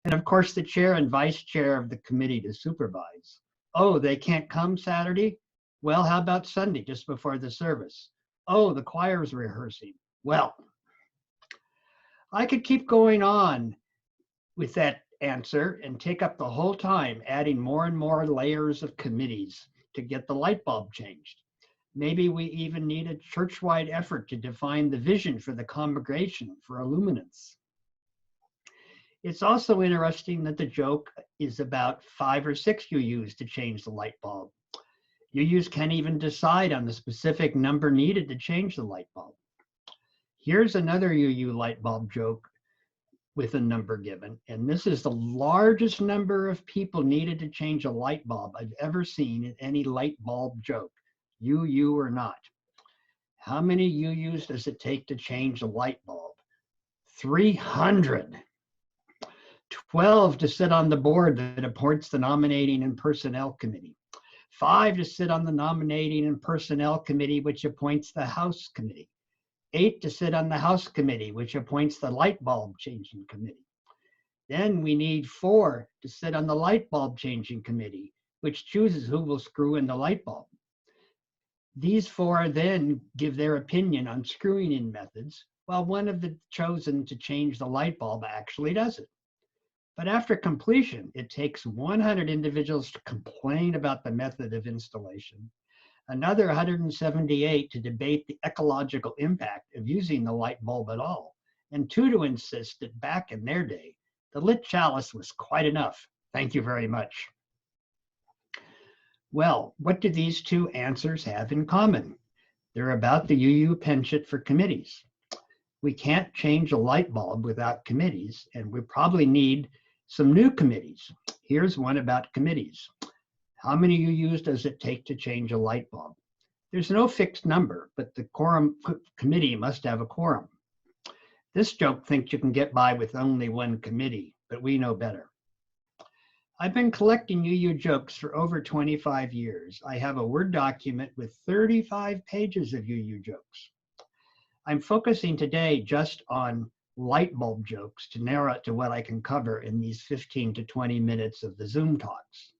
And of course, the chair and vice chair of the committee to supervise. Oh, they can't come Saturday? Well, how about Sunday, just before the service? Oh, the choir's rehearsing. Well, I could keep going on with that answer and take up the whole time adding more and more layers of committees to get the light bulb changed. Maybe we even need a church-wide effort to define the vision for the congregation for illuminance. It's also interesting that the joke is about 5 or 6 UUs to change the light bulb. UUs can't even decide on the specific number needed to change the light bulb. Here's another UU light bulb joke with a number given, and this is the largest number of people needed to change a light bulb I've ever seen in any light bulb joke, UU or not. How many UUs does it take to change a light bulb? 300. 12 to sit on the board that appoints the nominating and personnel committee. 5 to sit on the nominating and personnel committee, which appoints the House committee. 8 to sit on the House committee, which appoints the light bulb changing committee. Then we need 4 to sit on the light bulb changing committee, which chooses who will screw in the light bulb. These 4 then give their opinion on screwing in methods, while one of the chosen to change the light bulb actually does it. But after completion, it takes 100 individuals to complain about the method of installation, another 178 to debate the ecological impact of using the light bulb at all, and 2 to insist that back in their day, the lit chalice was quite enough. Thank you very much. Well, what do these 2 answers have in common? They're about the UU penchant for committees. We can't change a light bulb without committees, and we probably need some new committees. Here's one about committees. How many UUs does it take to change a light bulb? There's no fixed number, but the quorum committee must have a quorum. This joke thinks you can get by with only 1 committee, but we know better. I've been collecting UU jokes for over 25 years. I have a Word document with 35 pages of UU jokes. I'm focusing today just on light bulb jokes to narrow it to what I can cover in these 15 to 20 minutes of the Zoom talks.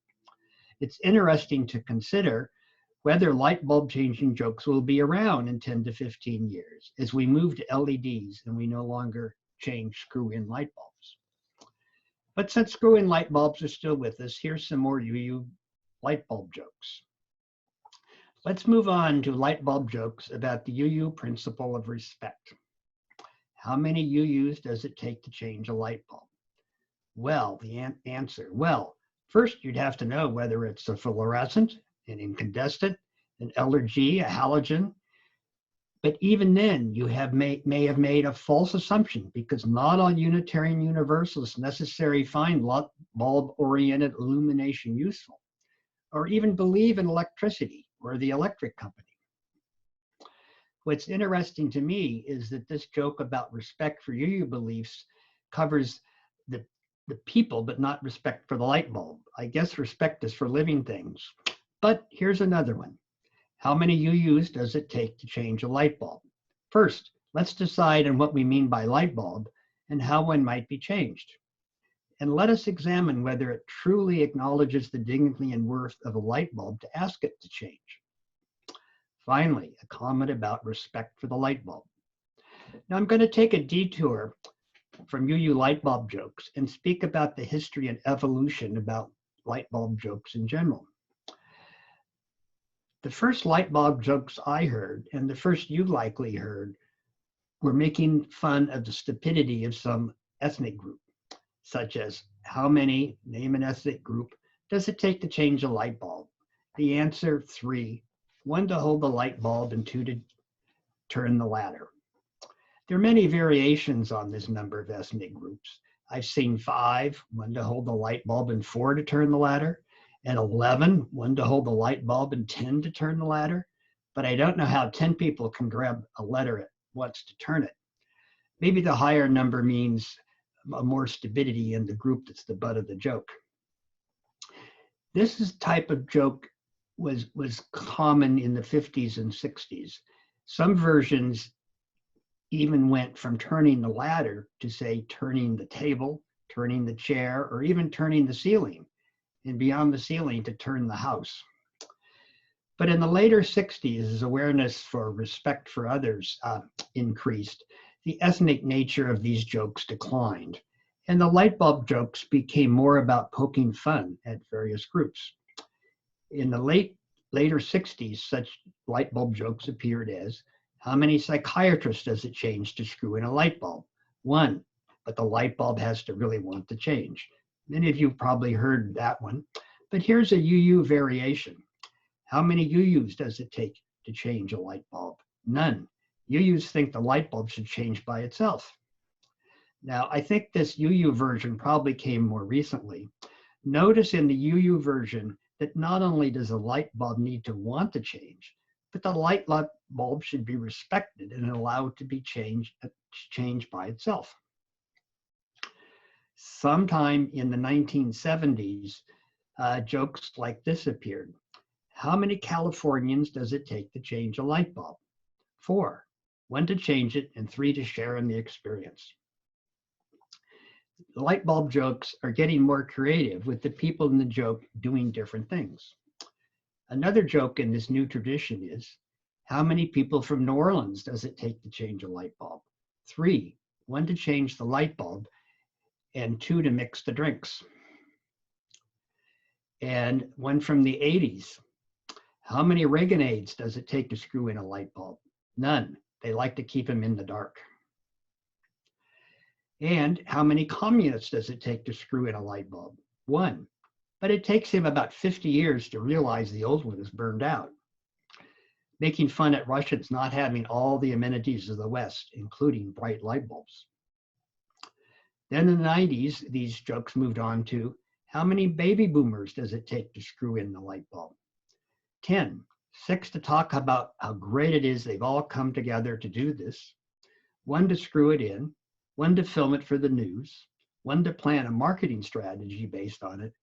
It's interesting to consider whether light bulb changing jokes will be around in 10 to 15 years as we move to LEDs and we no longer change screw-in light bulbs. But since screw-in light bulbs are still with us, here's some more UU light bulb jokes. Let's move on to light bulb jokes about the UU principle of respect. How many UUs does it take to change a light bulb? Well, the answer, well, first you'd have to know whether it's a fluorescent, an incandescent, an LG, a halogen. But even then, you may have made a false assumption because not all Unitarian Universalists necessarily find bulb-oriented illumination useful, or even believe in electricity or the electric company. What's interesting to me is that this joke about respect for UU beliefs covers the people, but not respect for the light bulb. I guess respect is for living things. But here's another one. How many UUs does it take to change a light bulb? First, let's decide on what we mean by light bulb and how one might be changed. And let us examine whether it truly acknowledges the dignity and worth of a light bulb to ask it to change. Finally, a comment about respect for the light bulb. Now I'm going to take a detour from UU light bulb jokes and speak about the history and evolution about light bulb jokes in general. The first light bulb jokes I heard, and the first you likely heard, were making fun of the stupidity of some ethnic group, such as how many, name an ethnic group, does it take to change a light bulb? The answer, 3. 1 to hold the light bulb and 2 to turn the ladder. There are many variations on this number of ethnic groups. I've seen 5, 1 to hold the light bulb and 4 to turn the ladder, and 11, 1 to hold the light bulb and 10 to turn the ladder. But I don't know how 10 people can grab a letter at once to turn it. Maybe the higher number means more stupidity in the group that's the butt of the joke. This type of joke was common in the 50s and 60s. Some versions even went from turning the ladder to say turning the table, turning the chair, or even turning the ceiling, and beyond the ceiling to turn the house. But in the later 60s, as awareness for respect for others increased, the ethnic nature of these jokes declined, and the light bulb jokes became more about poking fun at various groups. In the later 60s, such light bulb jokes appeared as, how many psychiatrists does it change to screw in a light bulb? One, but the light bulb has to really want to change. Many of you probably heard that one, but here's a UU variation. How many UUs does it take to change a light bulb? None. UUs think the light bulb should change by itself. Now, I think this UU version probably came more recently. Notice in the UU version that not only does a light bulb need to want to change, but the light bulb should be respected and allowed to be changed by itself. Sometime in the 1970s, jokes like this appeared. How many Californians does it take to change a light bulb? 4. 1 to change it, and 3 to share in the experience. The light bulb jokes are getting more creative, with the people in the joke doing different things. Another joke in this new tradition is, how many people from New Orleans does it take to change a light bulb? 3. 1 to change the light bulb, and 2 to mix the drinks. And one from the 80s. How many Reaganades does it take to screw in a light bulb? None. They like to keep them in the dark. And how many communists does it take to screw in a light bulb? 1. But it takes him about 50 years to realize the old one is burned out. Making fun at Russians not having all the amenities of the West, including bright light bulbs. Then in the 90s, these jokes moved on to, how many baby boomers does it take to screw in the light bulb? 10. 6 to talk about how great it is they've all come together to do this. 1 to screw it in. 1 to film it for the news. 1 to plan a marketing strategy based on it.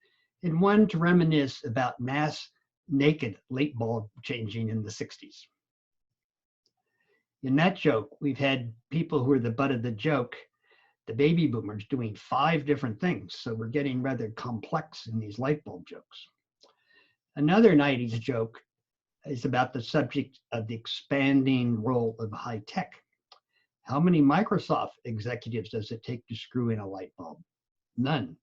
And 1 to reminisce about mass naked light bulb changing in the 60s. In that joke, we've had people who are the butt of the joke, the baby boomers, doing 5 different things. So we're getting rather complex in these light bulb jokes. Another 90s joke is about the subject of the expanding role of high tech. How many Microsoft executives does it take to screw in a light bulb? None.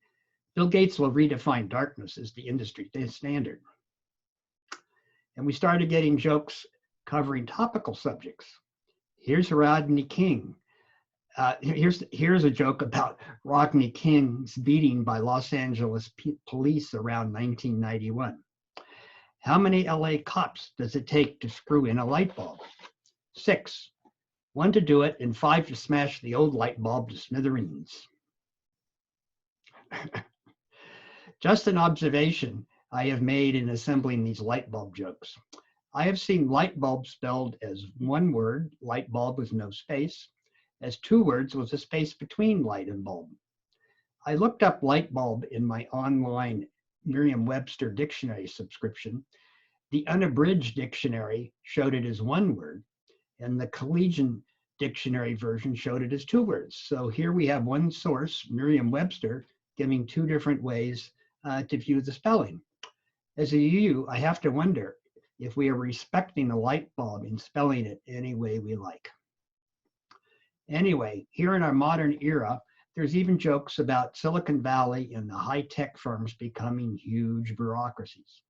Bill Gates will redefine darkness as the industry standard. And we started getting jokes covering topical subjects. Here's Rodney King. Here's a joke about Rodney King's beating by Los Angeles police around 1991. How many LA cops does it take to screw in a light bulb? 6. 1 to do it, and 5 to smash the old light bulb to smithereens. Just an observation I have made in assembling these light bulb jokes. I have seen light bulb spelled as 1 word, light bulb with no space, as 2 words with a space between light and bulb. I looked up light bulb in my online Merriam-Webster dictionary subscription. The unabridged dictionary showed it as 1 word, and the Collegian dictionary version showed it as 2 words. So here we have one source, Merriam-Webster, giving 2 different ways to view the spelling. As a UU, I have to wonder if we are respecting the light bulb in spelling it any way we like. Anyway, here in our modern era, there's even jokes about Silicon Valley and the high-tech firms becoming huge bureaucracies.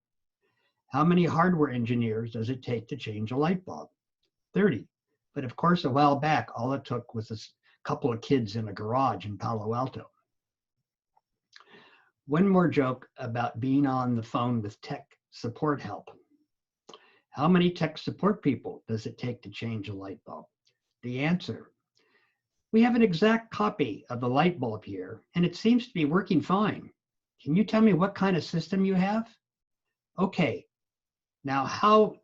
How many hardware engineers does it take to change a light bulb? 30. But of course, a while back, all it took was a couple of kids in a garage in Palo Alto. One more joke about being on the phone with tech support help. How many tech support people does it take to change a light bulb? The answer: we have an exact copy of the light bulb here, and it seems to be working fine. Can you tell me what kind of system you have? Okay, now how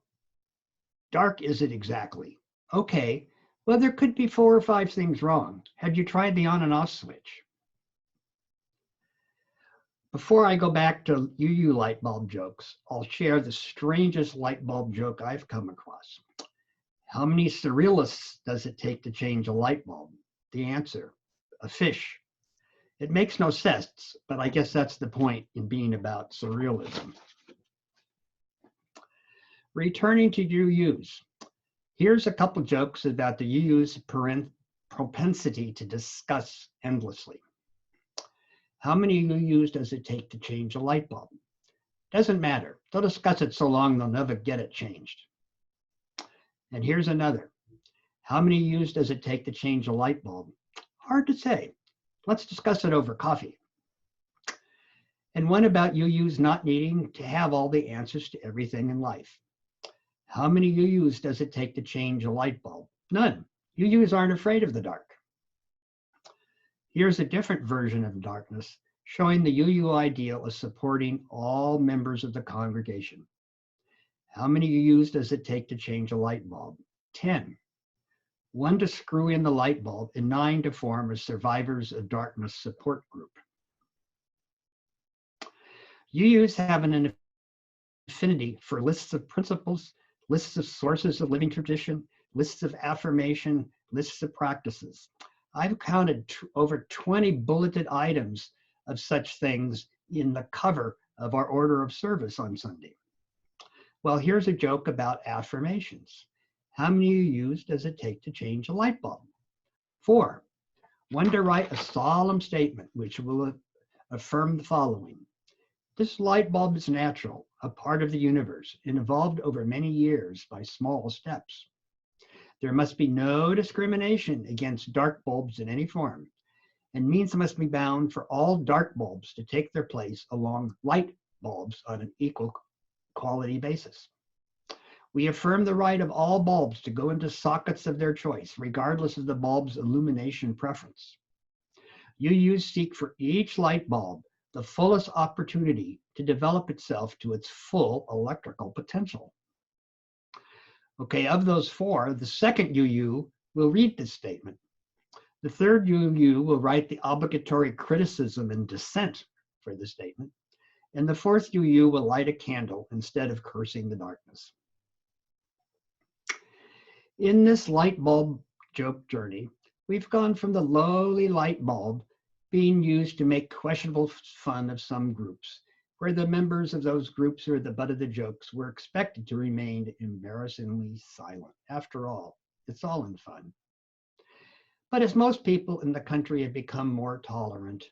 dark is it exactly? Okay, well, there could be 4 or 5 things wrong. Have you tried the on and off switch? Before I go back to UU light bulb jokes, I'll share the strangest light bulb joke I've come across. How many surrealists does it take to change a light bulb? The answer: a fish. It makes no sense, but I guess that's the point in being about surrealism. Returning to UUs. Here's a couple jokes about the UU's propensity to discuss endlessly. How many UUs does it take to change a light bulb? Doesn't matter. They'll discuss it so long they'll never get it changed. And here's another. How many UUs does it take to change a light bulb? Hard to say. Let's discuss it over coffee. And one about UUs not needing to have all the answers to everything in life. How many UUs does it take to change a light bulb? None. UUs aren't afraid of the dark. Here's a different version of darkness, showing the UU ideal of supporting all members of the congregation. How many UUs does it take to change a light bulb? 10. 1 to screw in the light bulb, and 9 to form a Survivors of Darkness support group. UUs have an affinity for lists of principles, lists of sources of living tradition, lists of affirmation, lists of practices. I've counted over 20 bulleted items of such things in the cover of our order of service on Sunday. Well, here's a joke about affirmations. How many UUs does it take to change a light bulb? 4. 1 to write a solemn statement which will affirm the following. This light bulb is natural, a part of the universe, and evolved over many years by small steps. There must be no discrimination against dark bulbs in any form, and means must be bound for all dark bulbs to take their place along light bulbs on an equal quality basis. We affirm the right of all bulbs to go into sockets of their choice, regardless of the bulb's illumination preference. UUs seek for each light bulb the fullest opportunity to develop itself to its full electrical potential. Okay, of those 4, the second UU will read this statement. The third UU will write the obligatory criticism and dissent for the statement. And the fourth UU will light a candle instead of cursing the darkness. In this light bulb joke journey, we've gone from the lowly light bulb being used to make questionable fun of some groups, where the members of those groups who are the butt of the jokes were expected to remain embarrassingly silent. After all, it's all in fun. But as most people in the country have become more tolerant,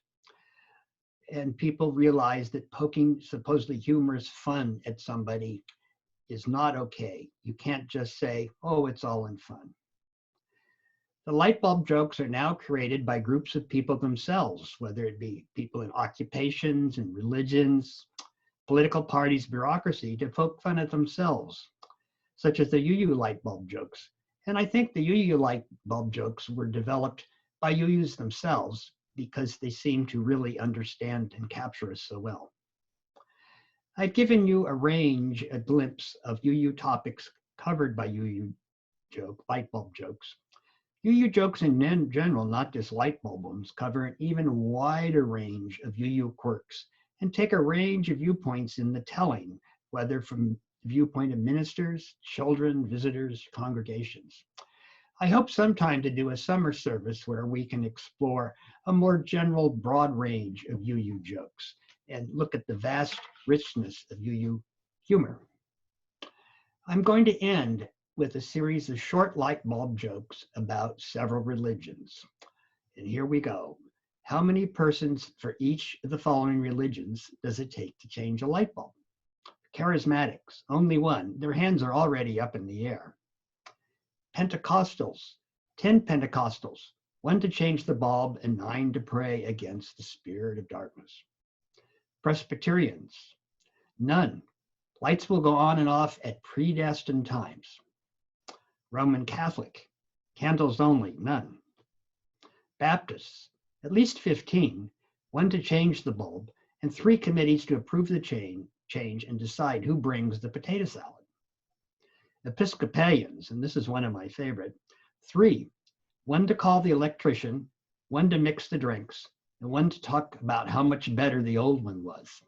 and people realize that poking supposedly humorous fun at somebody is not okay. You can't just say, oh, it's all in fun. The light bulb jokes are now created by groups of people themselves, whether it be people in occupations and religions, political parties, bureaucracy, to poke fun at themselves, such as the UU light bulb jokes. And I think the UU light bulb jokes were developed by UUs themselves because they seem to really understand and capture us so well. I've given you a glimpse of UU topics covered by UU light bulb jokes. UU jokes in general, not just light bulb ones, cover an even wider range of UU quirks and take a range of viewpoints in the telling, whether from the viewpoint of ministers, children, visitors, congregations. I hope sometime to do a summer service where we can explore a more general, broad range of UU jokes and look at the vast richness of UU humor. I'm going to end with a series of short light bulb jokes about several religions. And here we go. How many persons for each of the following religions does it take to change a light bulb? Charismatics, only 1. Their hands are already up in the air. Pentecostals, 10 Pentecostals, 1 to change the bulb and 9 to pray against the spirit of darkness. Presbyterians, none. Lights will go on and off at predestined times. Roman Catholic, candles only, none. Baptists, at least 15, 1 to change the bulb, and 3 committees to approve the change and decide who brings the potato salad. Episcopalians, and this is one of my favorite, 3, 1 to call the electrician, 1 to mix the drinks, and 1 to talk about how much better the old one was.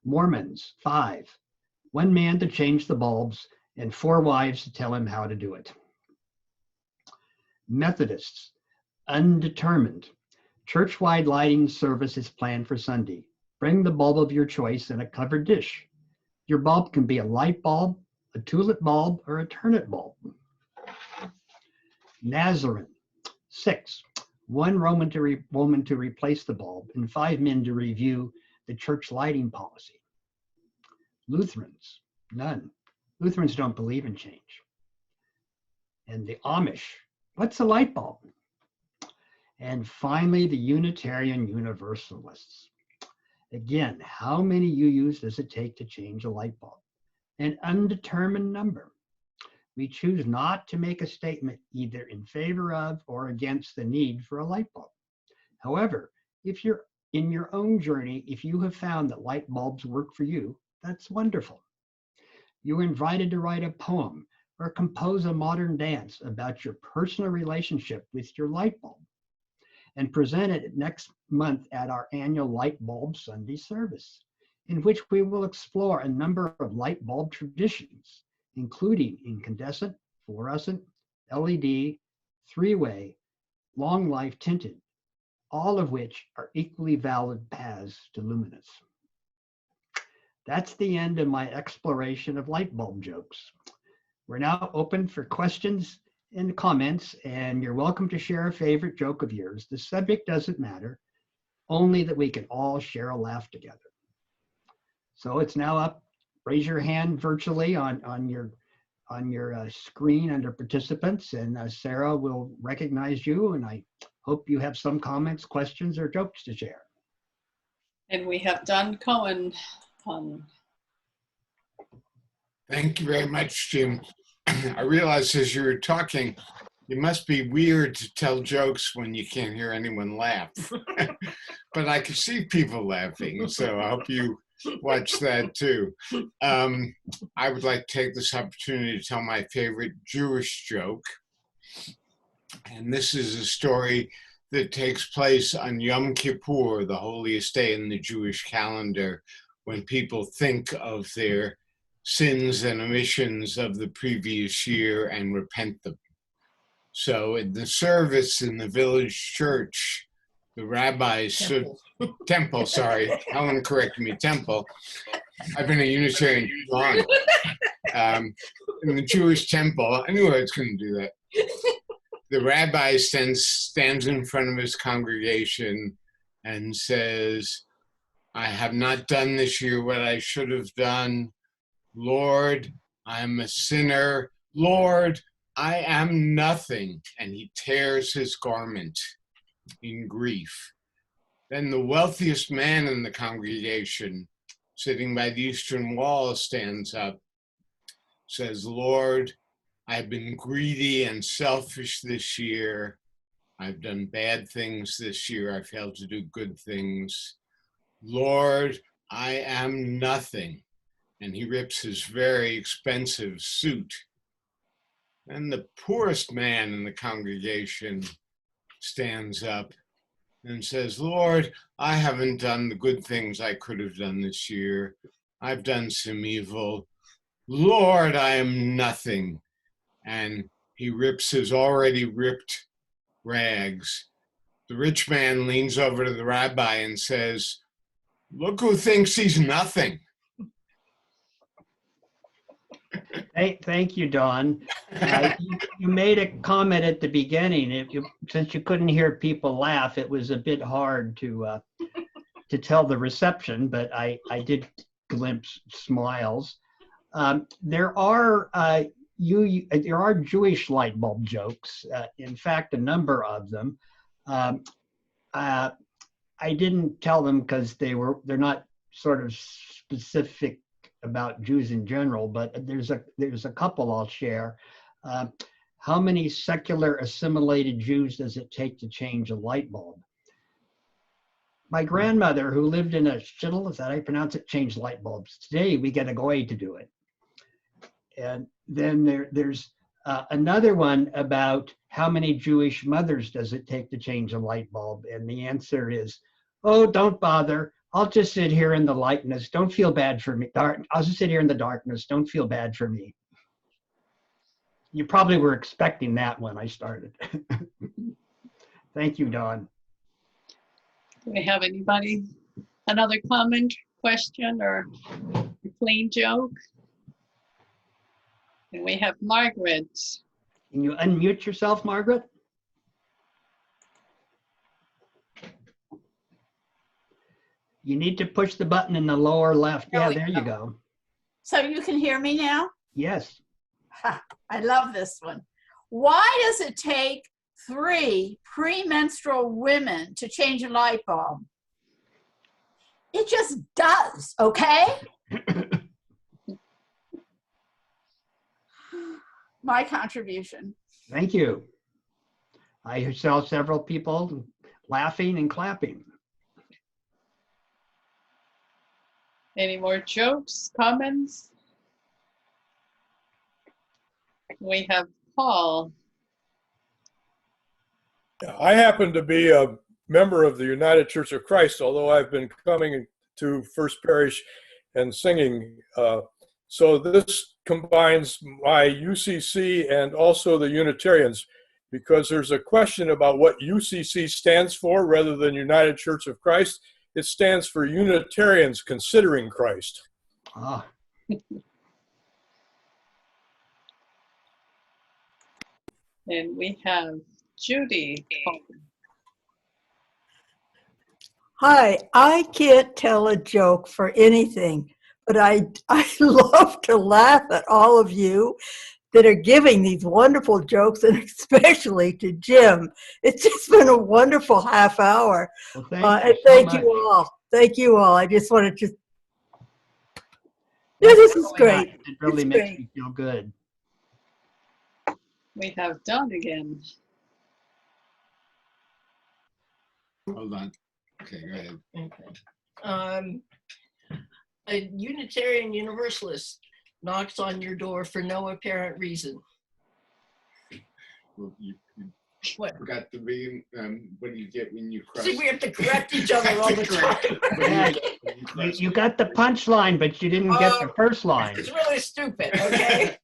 Mormons, 5, 1 man to change the bulbs and 4 wives to tell him how to do it. Methodists, undetermined, Church-wide lighting service is planned for Sunday. Bring the bulb of your choice in a covered dish. Your bulb can be a light bulb, a tulip bulb, or a turnip bulb. Nazarene. 6. One woman to replace the bulb and 5 men to review the church lighting policy. Lutherans. None. Lutherans don't believe in change. And the Amish. What's a light bulb? And finally, the Unitarian Universalists. Again, how many UUs does it take to change a light bulb? An undetermined number. We choose not to make a statement either in favor of or against the need for a light bulb. However, if you're in your own journey, if you have found that light bulbs work for you, that's wonderful. You're invited to write a poem or compose a modern dance about your personal relationship with your light bulb and present it next month at our annual Light Bulb Sunday service, in which we will explore a number of light bulb traditions, including incandescent, fluorescent, LED, three-way, long life tinted, all of which are equally valid paths to luminance. That's the end of my exploration of light bulb jokes. We're now open for questions and comments, and you're welcome to share a favorite joke of yours. The subject doesn't matter, only that we can all share a laugh together. So it's now up. Raise your hand virtually on your screen under participants, and Sarah will recognize you, and I hope you have some comments, questions, or jokes to share. And we have Don Cohen. Thank you very much, Jim. I realized as you were talking, it must be weird to tell jokes when you can't hear anyone laugh. But I could see people laughing, so I hope you watch that too. I would like to take this opportunity to tell my favorite Jewish joke. And this is a story that takes place on Yom Kippur, the holiest day in the Jewish calendar, when people think of their sins and omissions of the previous year and repent them. So in the service in the village church, the rabbis stood, temple, sorry, Helen corrected me, temple. I've been a Unitarian too long. In the Jewish temple, I knew I was going to do that. The rabbi stands in front of his congregation and says, I have not done this year what I should have done. Lord, I'm a sinner. Lord, I am nothing. And he tears his garment in grief. Then the wealthiest man in the congregation, sitting by the eastern wall, stands up, says, Lord, I've been greedy and selfish this year. I've done bad things this year. I failed to do good things. Lord, I am nothing. And he rips his very expensive suit. And the poorest man in the congregation stands up and says, Lord, I haven't done the good things I could have done this year. I've done some evil. Lord, I am nothing. And he rips his already ripped rags. The rich man leans over to the rabbi and says, look who thinks he's nothing. Thank you, Don. You made a comment at the beginning. Since you couldn't hear people laugh, it was a bit hard to tell the reception, but I did glimpse smiles. There are Jewish light bulb jokes. In fact, a number of them. I didn't tell them because they're not sort of specific about Jews in general, but there's a couple I'll share. How many secular assimilated Jews does it take to change a light bulb? My grandmother, who lived in a shtetl, is that how you pronounce it, changed light bulbs. Today we get a goy to do it. And then there's another one about how many Jewish mothers does it take to change a light bulb? And the answer is, oh, don't bother. I'll just sit here in the lightness. Don't feel bad for me. I'll just sit here in the darkness. Don't feel bad for me. You probably were expecting that when I started. Thank you, Don. Do we have anybody? Another comment, question, or a plain joke? And we have Margaret. Can you unmute yourself, Margaret? You need to push the button in the lower left. Yeah, there you go. So you can hear me now? Yes. Ha, I love this one. Why does it take 3 premenstrual women to change a light bulb? It just does, okay? My contribution. Thank you. I saw several people laughing and clapping. Any more jokes, comments? We have Paul. I happen to be a member of the United Church of Christ, although I've been coming to First Parish and singing. So this combines my UCC and also the Unitarians, because there's a question about what UCC stands for rather than United Church of Christ. It stands for Unitarians Considering Christ. Ah. And we have Judy. Hi, I can't tell a joke for anything, but I love to laugh at all of you that are giving these wonderful jokes, and especially to Jim. It's just been a wonderful half hour. Well, And thank thank you so you all. Thank you all. I just wanted to, much. this is Really great. nice. It really It's makes great. me feel good. We have Don again. Hold on. Okay, go ahead. Okay. A Unitarian Universalist knocks on your door for no apparent reason. Well, you What? forgot to be, what do you get when you cross? See, we have to correct each other all the time. You got the punchline, but you didn't get the first line. It's really stupid, okay?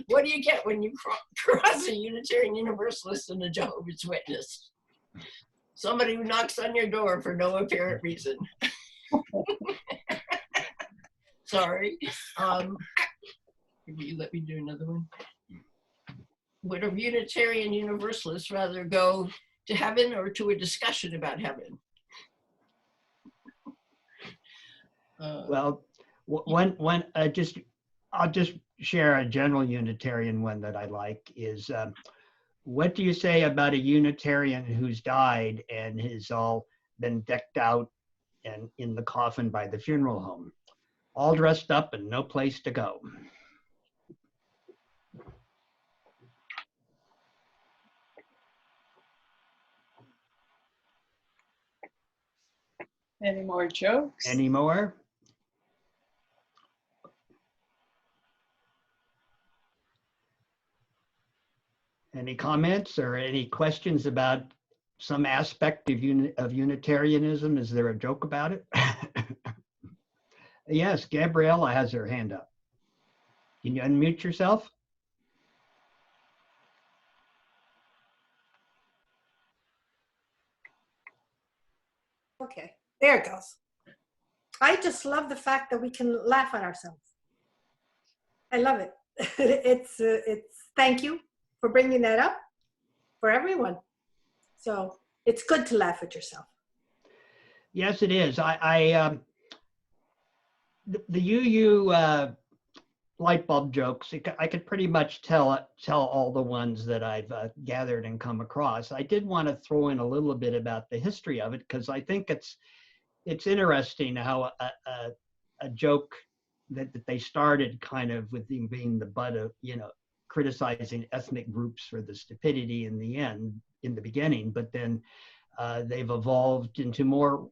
What do you get when you cross a Unitarian Universalist and a Jehovah's Witness? Somebody who knocks on your door for no apparent reason. Sorry. Will you let me do another one? Would a Unitarian Universalist rather go to heaven or to a discussion about heaven? Well, I'll just share a general Unitarian one that I like is, what do you say about a Unitarian who's died and has all been decked out and in the coffin by the funeral home, all dressed up and no place to go? Any more jokes? Any more? Any comments or any questions about some aspect of Unitarianism? Is there a joke about it? Yes, Gabriella has her hand up. Can you unmute yourself? Okay, there it goes. I just love the fact that we can laugh at ourselves. I love it. It's thank you for bringing that up for everyone. So it's good to laugh at yourself. Yes, it is. The UU light bulb jokes, I could pretty much tell all the ones that I've gathered and come across. I did want to throw in a little bit about the history of it, because I think it's interesting how a joke that they started kind of with them being the butt of, criticizing ethnic groups for the stupidity in the beginning, but then they've evolved into more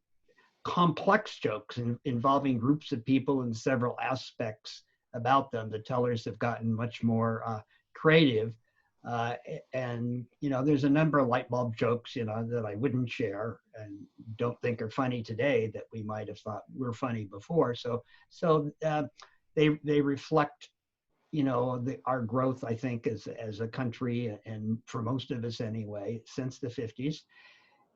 complex jokes involving groups of people and several aspects about them. The tellers have gotten much more creative, and there's a number of light bulb jokes that I wouldn't share and don't think are funny today that we might have thought were funny before. So they reflect our growth, I think, as a country, and for most of us anyway, since the 50s.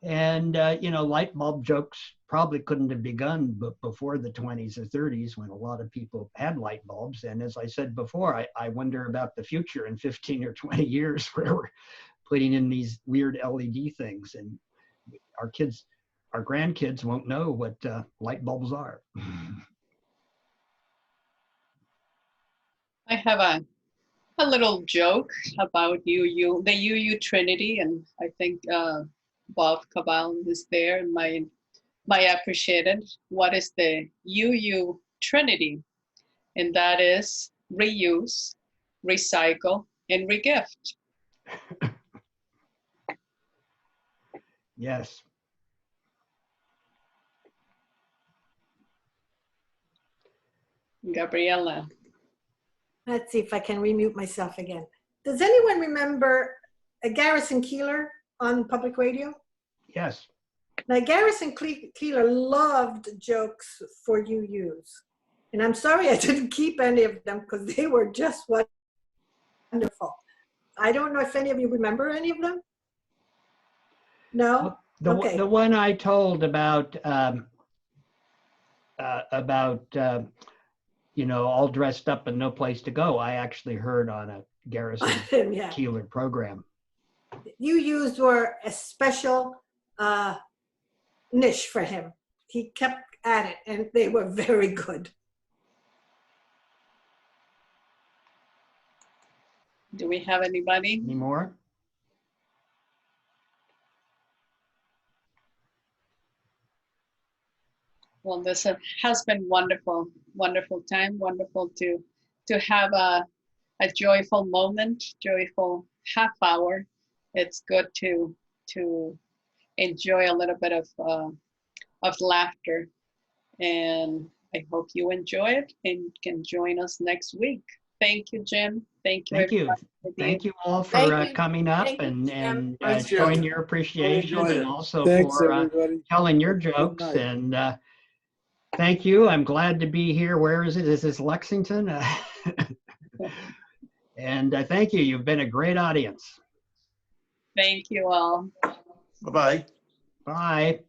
And, light bulb jokes probably couldn't have begun but before the 20s or 30s when a lot of people had light bulbs. And as I said before, I wonder about the future in 15 or 20 years where we're putting in these weird LED things and our grandkids won't know what light bulbs are. I have a little joke about the UU Trinity, and I think Bob Cabal is there and might appreciate it. What is the UU Trinity? And that is reuse, recycle, and regift. Yes. Gabriella. Let's see if I can remute myself again. Does anyone remember Garrison Keillor on public radio? Yes. Now, Garrison Keillor loved jokes for UUs. And I'm sorry I didn't keep any of them because they were just wonderful. I don't know if any of you remember any of them. No? Okay. The one I told about all dressed up and no place to go, I actually heard on a Garrison Yeah. Keillor program. UUs were a special niche for him. He kept at it and they were very good. Do we have anybody? Any more? Well, this has been wonderful, wonderful time, wonderful to have a joyful moment, joyful half hour. It's good to enjoy a little bit of laughter, and I hope you enjoy it and can join us next week. Thank you, Jim. Thank you. Thank you. everybody, for being Thank you all for Thank you. coming up Thank you, and Jim. Thanks, Jim. showing your appreciation enjoyed and it. also Thanks, for everybody. telling your Good jokes. night. And thank you. I'm glad to be here. Where is it? Is this Lexington? And thank you. You've been a great audience. Thank you all. Bye-bye. Bye.